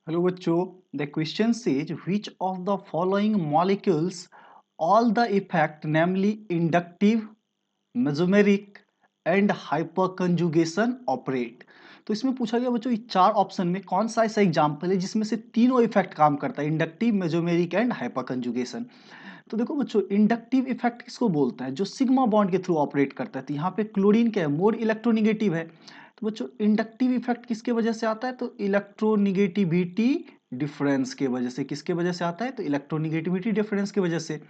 Hello बच्चों, the question says which of the following molecules all the effect namely inductive, mesomeric and hyperconjugation operate। तो इसमें पूछा गया बच्चों, ये चार ऑप्शन में कौन सा ऐसा एग्जाम्पल है जिसमें से तीनों इफेक्ट काम करता है, इंडक्टिव, मेसोमेरिक एंड हाइपरकंजुगेशन। तो देखो बच्चों, इंडक्टिव इफेक्ट किसको बोलते हैं? जो सिग्मा बॉन्ड के थ्रू ऑपरेट करता है। तो यहाँ पे क्लोरीन क्या है? मोर इलेक्ट्रोनिगेटिव है। तो बच्चों, इंडक्टिव इफेक्ट किसके वजह से आता है? तो इलेक्ट्रोनिगेटिविटी डिफरेंस के वजह से। किसके वजह से आता है? तो इलेक्ट्रोनिगेटिविटी डिफरेंस की वजह से।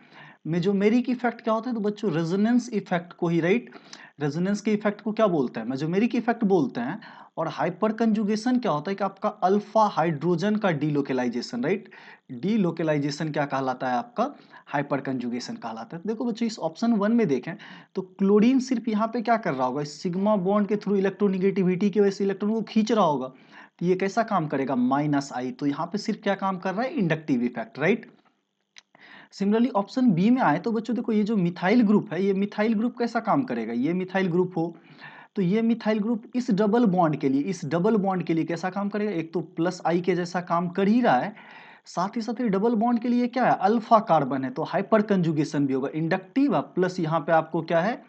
मेजोमेरिक इफेक्ट क्या होता है? तो बच्चों, रेजोनेंस इफेक्ट को ही, राइट, रेजोनेंस के इफेक्ट को क्या बोलते हैं? मेजोमेरिक इफेक्ट बोलते हैं। और हाइपर कंजुगेशन क्या होता है? कि आपका अल्फा हाइड्रोजन का डीलोकेलाइजेशन, राइट। डीलोकेलाइजेशन क्या कहलाता है? आपका हाइपर कंजुगेशन कहलाता है। तो देखो बच्चों, इस ऑप्शन वन में देखें तो क्लोरीन सिर्फ यहाँ पे क्या कर रहा होगा? इस सिग्मा बॉन्ड के थ्रू इलेक्ट्रोनिगेटिविटी की वजह से इलेक्ट्रॉन को खींच रहा होगा। तो ये कैसा काम करेगा? Minus I. तो यहाँ पे सिर्फ क्या काम कर रहा है? Inductive effect, right. Similarly option B में आए तो बच्चों देखो, ये जो मिथाइल ग्रुप है, ये मिथाइल ग्रुप कैसा काम करेगा? ये मिथाइल ग्रुप हो तो ये मिथाइल ग्रुप इस डबल बॉन्ड के लिए, इस डबल बॉन्ड के लिए कैसा काम करेगा? एक तो प्लस आई के जैसा काम कर ही रहा है, साथ ही साथ ये डबल बॉन्ड के लिए क्या है? अल्फा कार्बन है। तो हाइपर कंजुगेशन भी होगा। इंडक्टिव प्लस यहाँ पे आपको क्या है?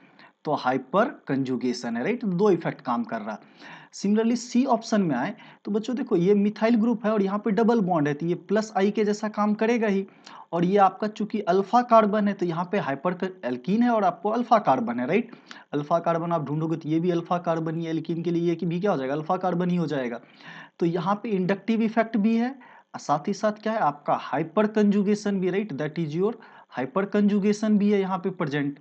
तो हाइपर कंजुगेशन है, राइट। दो इफेक्ट काम कर रहा है। सिमिलरली सी ऑप्शन में आए तो बच्चों देखो, ये मिथाइल ग्रुप है और यहाँ पे डबल बॉन्ड है, तो ये प्लस आई के जैसा काम करेगा ही। और ये आपका चूंकि अल्फा कार्बन है तो यहाँ पे हाइपर एल्कीन है और आपको अल्फा कार्बन है, राइट। अल्फा कार्बन आप ढूंढोगे तो ये भी अल्फा कार्बन ही है, एल्कीन के लिए ये कि भी क्या हो जाएगा? अल्फा कार्बन ही हो जाएगा। तो यहाँ पे इंडक्टिव इफेक्ट भी है, साथ ही साथ क्या है? आपका हाइपर कंजुगेशन भी, right, that is your hyper conjugation भी है यहाँ पे प्रेजेंट।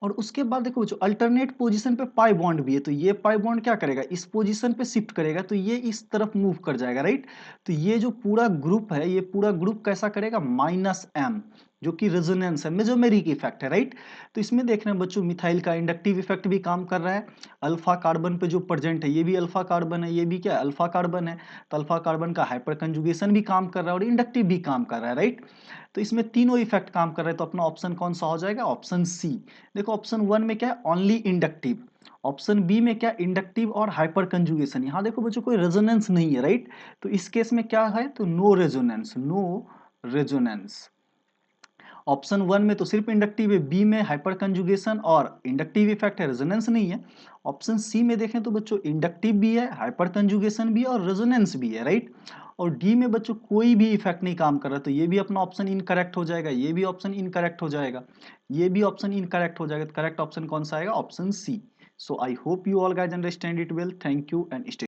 और उसके बाद देखो जो अल्टरनेट पोजीशन पे पाई बॉन्ड भी है, तो ये पाई बॉन्ड क्या करेगा? इस पोजीशन पे शिफ्ट करेगा, तो ये इस तरफ मूव कर जाएगा, राइट। तो ये जो पूरा ग्रुप है, ये पूरा ग्रुप कैसा करेगा? माइनस एम, जो कि रेजोनेंस है, मेसोमेरिक इफेक्ट है, राइट। तो इसमें देख रहे हैं बच्चों, मिथाइल का इंडक्टिव इफेक्ट भी काम कर रहा है। अल्फा कार्बन पे जो प्रेजेंट है, ये भी अल्फा कार्बन है, ये भी क्या है? अल्फा कार्बन है। तो अल्फा कार्बन का हाइपर कंजुगेशन भी काम कर रहा है और इंडक्टिव भी काम कर रहा है, राइट। तो इसमें तीनों इफेक्ट काम कर रहे हैं। तो अपना ऑप्शन कौन सा हो जाएगा? Option C. देखो ऑप्शन वन में क्या है? Only inductive. ऑप्शन बी में क्या? इंडक्टिव और हाइपर कंजुगेशन। यहां देखो बच्चों, कोई रेजोनेंस नहीं है, राइट। तो इस केस में क्या है? तो no resonance, no resonance. Option one में तो सिर्फ इंडक्टिव है, बी में हाइपर कंजुगेशन और इंडक्टिव इफेक्ट है, रेजोनेंस नहीं है। ऑप्शन सी में देखें तो बच्चों, इंडक्टिव भी है, हाइपर कंजुगेशन भी है और रेजोनेंस भी है, राइट। और डी में बच्चों कोई भी इफेक्ट नहीं काम कर रहा, तो ये भी अपना ऑप्शन इनकरेक्ट हो जाएगा, ये भी ऑप्शन इनकरेक्ट हो जाएगा, ये भी ऑप्शन इनकरेक्ट हो जाएगा। तो करेक्ट ऑप्शन कौन सा आएगा? Option C. So I hope you all guys understand it well. Thank you and stay